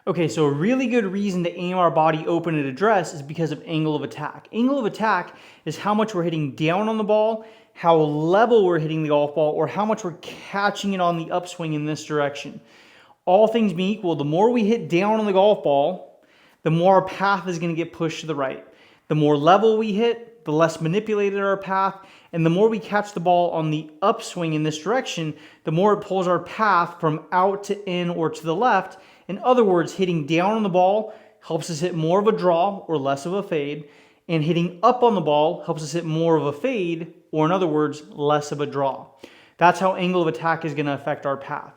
Okay, so a really good reason to aim our body open at address is because of angle of attack. Angle of attack is how much we're hitting down on the ball, how level we're hitting the golf ball, or how much we're catching it on the upswing in this direction. All things being equal, the more we hit down on the golf ball, the more our path is going to get pushed to the right. The more level we hit, the less manipulated our path, and the more we catch the ball on the upswing in this direction, the more it pulls our path from out to in or to the left. In other words, hitting down on the ball helps us hit more of a draw or less of a fade, and hitting up on the ball helps us hit more of a fade, or in other words, less of a draw. That's how angle of attack is going to affect our path.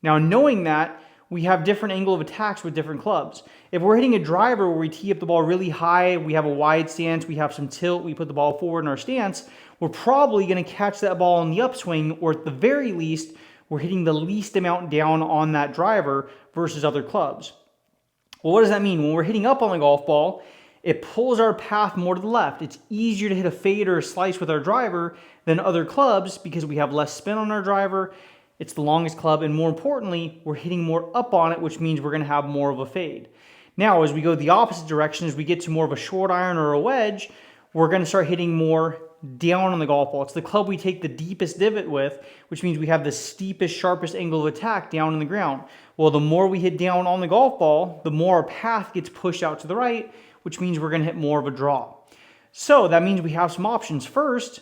Now, knowing that, we have different angle of attacks with different clubs. If we're hitting a driver where we tee up the ball really high, we have a wide stance, we have some tilt, we put the ball forward in our stance, we're probably going to catch that ball on the upswing, or at the very least, we're hitting the least amount down on that driver versus other clubs. Well, what does that mean? When we're hitting up on the golf ball, it pulls our path more to the left. It's easier to hit a fade or a slice with our driver than other clubs because we have less spin on our driver. It's the longest club, and more importantly, we're hitting more up on it, which means we're going to have more of a fade. Now, as we go the opposite direction, as we get to more of a short iron or a wedge, we're going to start hitting more down on the golf ball. It's the club we take the deepest divot with, which means we have the steepest, sharpest angle of attack down in the ground. Well, the more we hit down on the golf ball, the more our path gets pushed out to the right, which means we're going to hit more of a draw. So that means we have some options. First,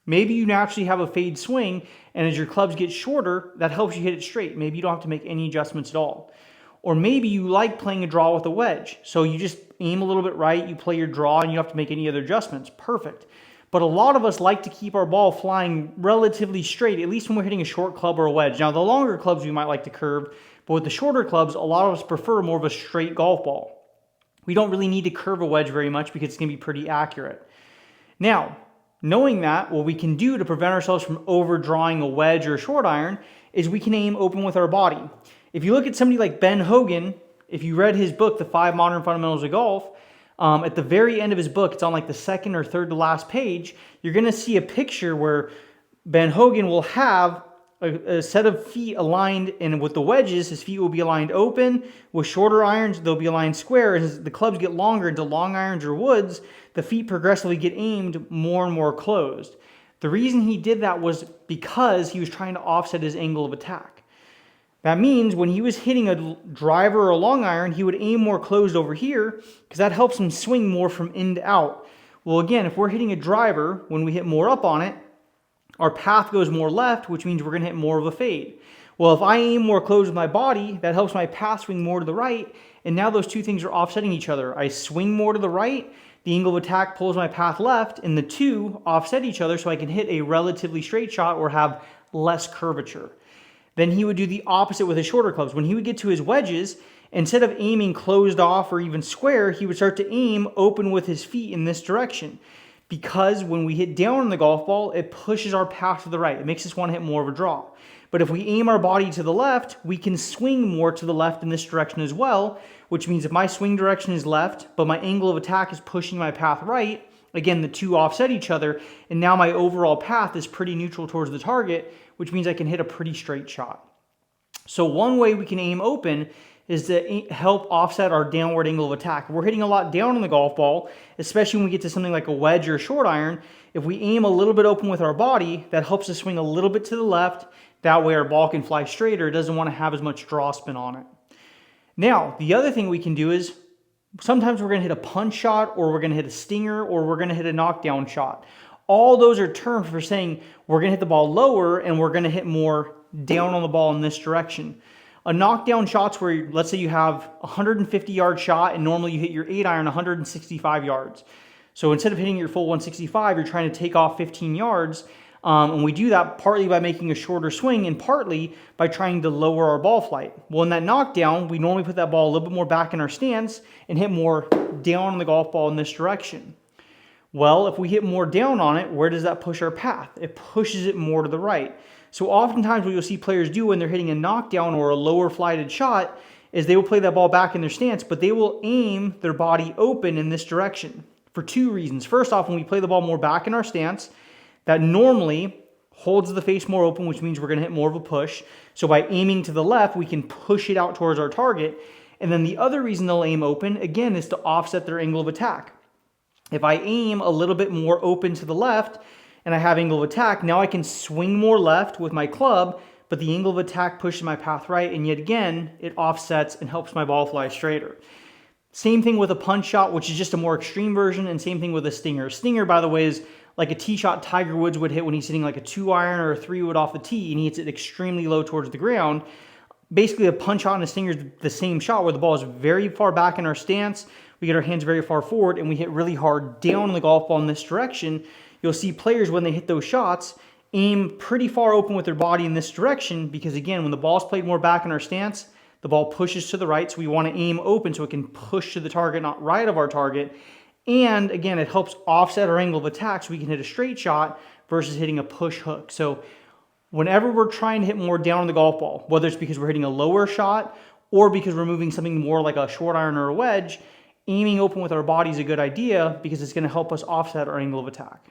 maybe you naturally have a fade swing, and as your clubs get shorter, that helps you hit it straight. Maybe you don't have to make any adjustments at all. Or maybe you like playing a draw with a wedge, so you just aim a little bit right, you play your draw, and you don't have to make any other adjustments. Perfect. But a lot of us like to keep our ball flying relatively straight, at least when we're hitting a short club or a wedge. Now, the longer clubs we might like to curve, but with the shorter clubs, a lot of us prefer more of a straight golf ball. We don't really need to curve a wedge very much because it's going to be pretty accurate. Now, knowing that, what we can do to prevent ourselves from overdrawing a wedge or a short iron is we can aim open with our body. If you look at somebody like Ben Hogan, if you read his book, The 5 Modern Fundamentals of Golf, at the very end of his book, it's on like the second or third to last page, you're going to see a picture where Ben Hogan will have a set of feet aligned, and with the wedges, his feet will be aligned open. With shorter irons, they'll be aligned square. As the clubs get longer into long irons or woods, the feet progressively get aimed more and more closed. The reason he did that was because he was trying to offset his angle of attack. That means when he was hitting a driver or a long iron, he would aim more closed over here because that helps him swing more from in to out. Well, again, if we're hitting a driver, when we hit more up on it, our path goes more left, which means we're going to hit more of a fade. Well, if I aim more closed with my body, that helps my path swing more to the right, and now those two things are offsetting each other. I swing more to the right, the angle of attack pulls my path left, and the two offset each other so I can hit a relatively straight shot or have less curvature. Then he would do the opposite with his shorter clubs. When he would get to his wedges, instead of aiming closed off or even square, he would start to aim open with his feet in this direction. Because when we hit down on the golf ball, it pushes our path to the right. It makes us want to hit more of a draw. But if we aim our body to the left, we can swing more to the left in this direction as well, which means if my swing direction is left, but my angle of attack is pushing my path right, again, the two offset each other, and now my overall path is pretty neutral towards the target, which means I can hit a pretty straight shot. So one way we can aim open is to help offset our downward angle of attack. If we're hitting a lot down on the golf ball, especially when we get to something like a wedge or a short iron. If we aim a little bit open with our body, that helps us swing a little bit to the left. That way our ball can fly straighter. It doesn't want to have as much draw spin on it. Now, the other thing we can do is sometimes we're going to hit a punch shot, or we're going to hit a stinger, or we're going to hit a knockdown shot. All those are terms for saying we're going to hit the ball lower and we're going to hit more down on the ball in this direction. A knockdown shot's where, let's say you have a 150-yard shot and normally you hit your 8-iron 165 yards. So instead of hitting your full 165, you're trying to take off 15 yards. And we do that partly by making a shorter swing and partly by trying to lower our ball flight. Well, in that knockdown, we normally put that ball a little bit more back in our stance and hit more down on the golf ball in this direction. Well, if we hit more down on it, where does that push our path? It pushes it more to the right. So oftentimes what you'll see players do when they're hitting a knockdown or a lower flighted shot is they will play that ball back in their stance, but they will aim their body open in this direction for two reasons. First off, when we play the ball more back in our stance, that normally holds the face more open, which means we're going to hit more of a push. So by aiming to the left, we can push it out towards our target. And then the other reason they'll aim open, again, is to offset their angle of attack. If I aim a little bit more open to the left and I have angle of attack, now I can swing more left with my club, but the angle of attack pushes my path right, and yet again, it offsets and helps my ball fly straighter. Same thing with a punch shot, which is just a more extreme version, and same thing with a stinger. A stinger, by the way, is like a tee shot Tiger Woods would hit when he's hitting like a 2-iron or a 3-wood off the tee, and he hits it extremely low towards the ground. Basically, a punch shot and a stinger is the same shot where the ball is very far back in our stance, we get our hands very far forward, and we hit really hard down on the golf ball in this direction. You'll see players, when they hit those shots, aim pretty far open with their body in this direction because, again, when the ball's played more back in our stance, the ball pushes to the right, so we want to aim open so it can push to the target, not right of our target. And, again, it helps offset our angle of attack so we can hit a straight shot versus hitting a push hook. So whenever we're trying to hit more down on the golf ball, whether it's because we're hitting a lower shot or because we're moving something more like a short iron or a wedge, aiming open with our body is a good idea because it's going to help us offset our angle of attack.